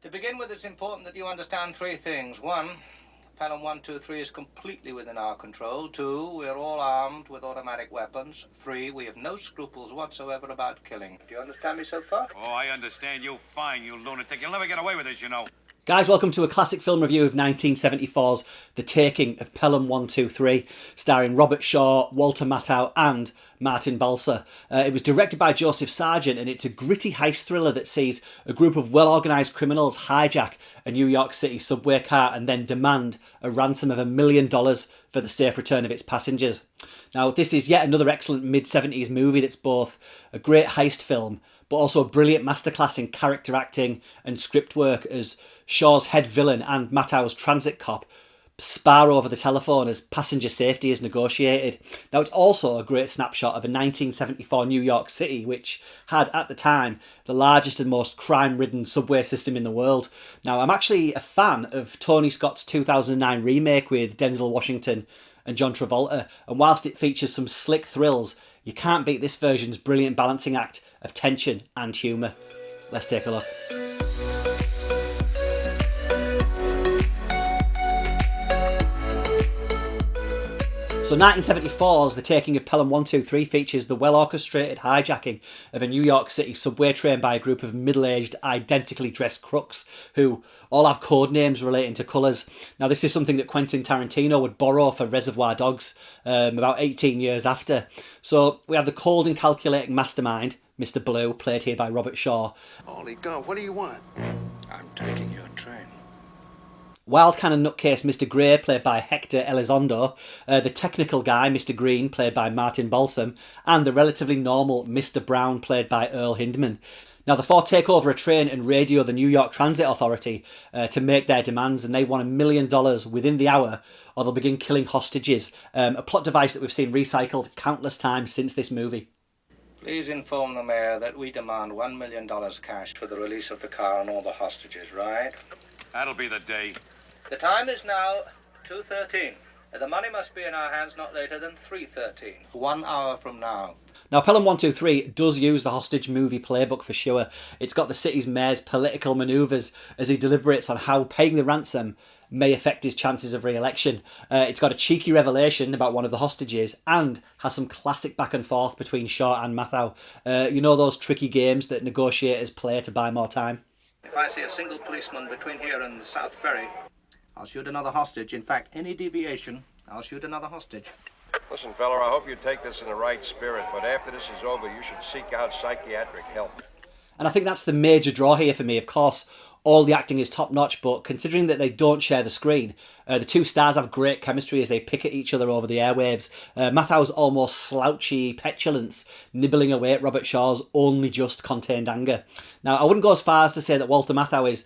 To begin with, it's important that you understand three things. One, Pelham 123 is completely within our control. Two, we're all armed with automatic weapons. Three, we have no scruples whatsoever about killing. Do you understand me so far? Oh, I understand you fine, you lunatic. You'll never get away with this, you know. Guys, welcome to a classic film review of 1974's The Taking of Pelham 123, starring Robert Shaw, Walter Matthau and Martin Balsam. It was directed by Joseph Sargent, and it's a gritty heist thriller that sees a group of well-organised criminals hijack a New York City subway car and then demand a ransom of $1 million for the safe return of its passengers. Now, this is yet another excellent mid-70s movie that's both a great heist film but also a brilliant masterclass in character acting and script work as Shaw's head villain and Matthau's transit cop spar over the telephone as passenger safety is negotiated. Now, it's also a great snapshot of a 1974 New York City, which had, at the time, the largest and most crime-ridden subway system in the world. Now, I'm actually a fan of Tony Scott's 2009 remake with Denzel Washington and John Travolta, and whilst it features some slick thrills, you can't beat this version's brilliant balancing act of tension and humour. Let's take a look. So 1974's The Taking of Pelham 123 features the well-orchestrated hijacking of a New York City subway train by a group of middle-aged, identically dressed crooks who all have code names relating to colours. Now, this is something that Quentin Tarantino would borrow for Reservoir Dogs about 18 years after. So we have the cold and calculating mastermind, Mr. Blue, played here by Robert Shaw. Holy God, what do you want? I'm taking your train. Wild cannon nutcase Mr. Grey, played by Hector Elizondo, the technical guy Mr. Green, played by Martin Balsam, and the relatively normal Mr. Brown, played by Earl Hindman. Now, the four take over a train and radio the New York Transit Authority to make their demands, and they want $1 million within the hour, or they'll begin killing hostages, a plot device that we've seen recycled countless times since this movie. Please inform the mayor that we demand $1 million cash for the release of the car and all the hostages, right? That'll be the day. The time is now 2:13. The money must be in our hands not later than 3:13. 1 hour from now. Now, Pelham 123 does use the hostage movie playbook for sure. It's got the city's mayor's political manoeuvres as he deliberates on how paying the ransom may affect his chances of re-election. It's got a cheeky revelation about one of the hostages and has some classic back and forth between Shaw and Matthau. You know those tricky games that negotiators play to buy more time? If I see a single policeman between here and the South Ferry, I'll shoot another hostage. In fact, any deviation, I'll shoot another hostage. Listen, fella, I hope you take this in the right spirit, but after this is over, you should seek out psychiatric help. And I think that's the major draw here for me. Of course, all the acting is top-notch, but considering that they don't share the screen, the two stars have great chemistry as they pick at each other over the airwaves. Matthau's almost slouchy petulance nibbling away at Robert Shaw's only just contained anger. Now, I wouldn't go as far as to say that Walter Matthau is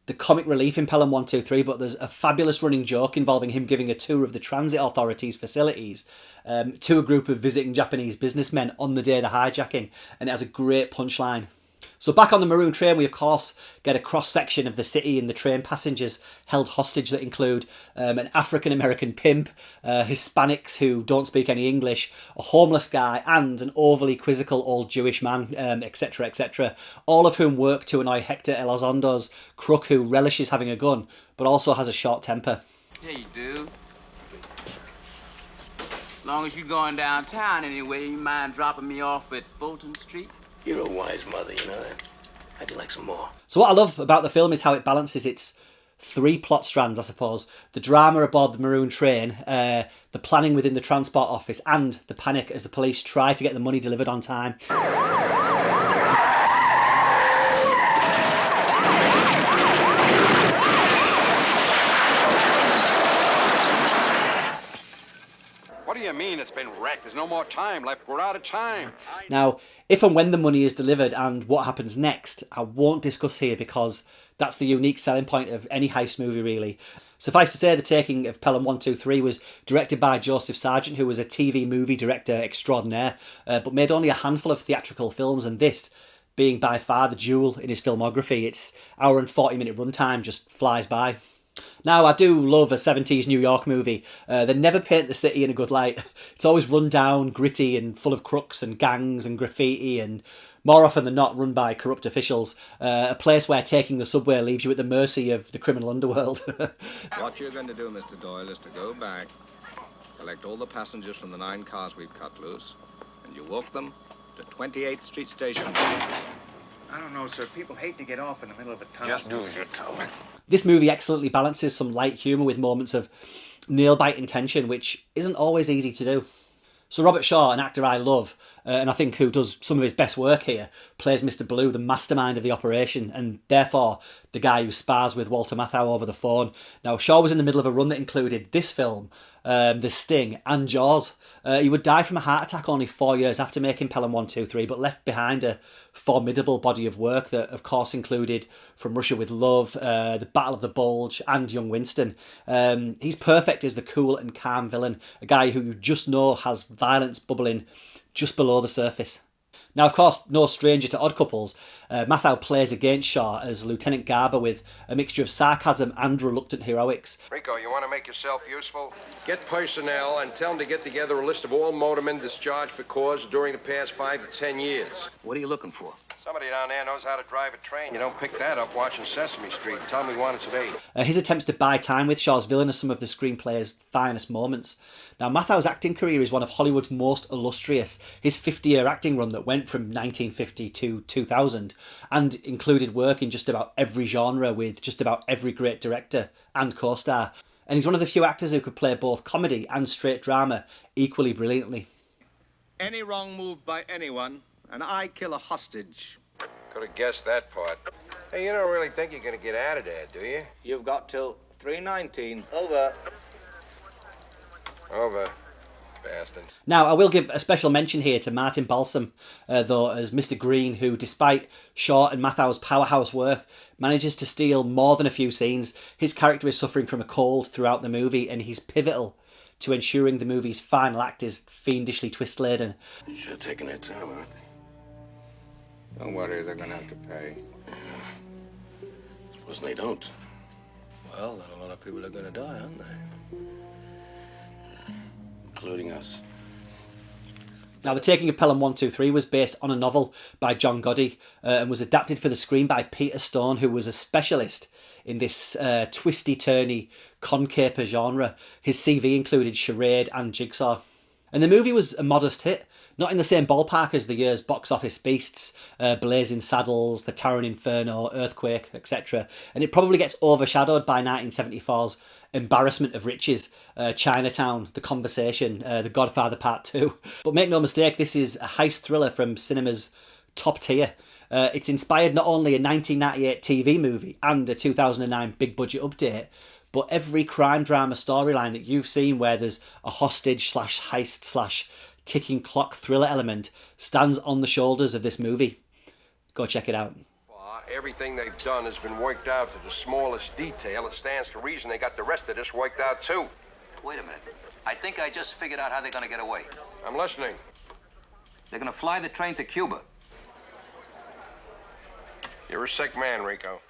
the comic relief in Pelham 123, but there's a fabulous running joke involving him giving a tour of the transit authority's facilities to a group of visiting Japanese businessmen on the day of the hijacking, and it has a great punchline. So back on the maroon train, we of course get a cross-section of the city and the train passengers held hostage that include an African-American pimp, Hispanics who don't speak any English, a homeless guy and an overly quizzical old Jewish man, etc, etc, all of whom work to annoy Hector Elizondo's crook who relishes having a gun but also has a short temper. Yeah, you do. As long as you're going downtown anyway, you mind dropping me off at Fulton Street? You're a wise mother, you know that? How'd you like some more? So what I love about the film is how it balances its three plot strands, I suppose. The drama aboard the maroon train, the planning within the transport office, and the panic as the police try to get the money delivered on time. What do you mean it's been wrecked? There's no more time left. We're out of time. Now, if and when the money is delivered and what happens next, I won't discuss here because that's the unique selling point of any heist movie, really. Suffice to say, The Taking of Pelham 123 was directed by Joseph Sargent, who was a TV movie director extraordinaire, but made only a handful of theatrical films, and this being by far the jewel in his filmography. Its hour and 40-minute runtime just flies by. Now, I do love a 70s New York movie. They never paint the city in a good light. It's always run down, gritty and full of crooks and gangs and graffiti and more often than not run by corrupt officials, a place where taking the subway leaves you at the mercy of the criminal underworld. What you're going to do, Mr. Doyle, is to go back, collect all the passengers from the 9 cars we've cut loose, and you walk them to 28th Street Station. I don't know, sir. People hate to get off in the middle of a tunnel. Just do as you're told. This movie excellently balances some light humour with moments of nail-biting tension, which isn't always easy to do. So Robert Shaw, an actor I love, and I think who does some of his best work here, plays Mr. Blue, the mastermind of the operation, and therefore the guy who spars with Walter Matthau over the phone. Now, Shaw was in the middle of a run that included this film, The Sting, and Jaws. He would die from a heart attack only 4 years after making Pelham 1, 2, 3, but left behind a formidable body of work that, of course, included From Russia with Love, The Battle of the Bulge, and Young Winston. He's perfect as the cool and calm villain, a guy who you just know has violence bubbling just below the surface. Now, of course, no stranger to odd couples, Matthau plays against Shaw as Lieutenant Garber with a mixture of sarcasm and reluctant heroics. Rico, you want to make yourself useful? Get personnel and tell them to get together a list of all motormen discharged for cause during the past 5 to 10 years. What are you looking for? Somebody down there knows how to drive a train. You don't pick that up watching Sesame Street. Tell me one it's at 8. His attempts to buy time with Shaw's villain are some of the screenplay's finest moments. Now, Mathau's acting career is one of Hollywood's most illustrious. His 50-year acting run that went from 1950 to 2000 and included work in just about every genre with just about every great director and co-star. And he's one of the few actors who could play both comedy and straight drama equally brilliantly. Any wrong move by anyone, and I kill a hostage. Could have guessed that part. Hey, you don't really think you're going to get out of there, do you? You've got till 3:19. Over. Over. Bastard. Now, I will give a special mention here to Martin Balsam, though, as Mr. Green, who, despite Shaw and Mathau's powerhouse work, manages to steal more than a few scenes. His character is suffering from a cold throughout the movie, and he's pivotal to ensuring the movie's final act is fiendishly twist-laden. You should have taken their time, aren't they? Don't worry, they're going to have to pay. Suppose they don't. Well, then a lot of people are going to die, aren't they? Including us. Now, The Taking of Pelham 1, 2, 3 was based on a novel by John Gotti and was adapted for the screen by Peter Stone, who was a specialist in this twisty-turny con caper genre. His CV included Charade and Jigsaw. And the movie was a modest hit, not in the same ballpark as the year's box office beasts, Blazing Saddles, The Towering Inferno, Earthquake, etc. And it probably gets overshadowed by 1974's embarrassment of riches, Chinatown, The Conversation, The Godfather Part 2. But make no mistake, this is a heist thriller from cinema's top tier. It's inspired not only a 1998 TV movie and a 2009 big budget update, but every crime drama storyline that you've seen where there's a hostage slash heist slash ticking clock thriller element stands on the shoulders of this movie. Go check it out. Everything they've done has been worked out to the smallest detail. It stands to reason they got the rest of this worked out too. Wait a minute. I think I just figured out how they're going to get away. I'm listening. They're going to fly the train to Cuba. You're a sick man, Rico.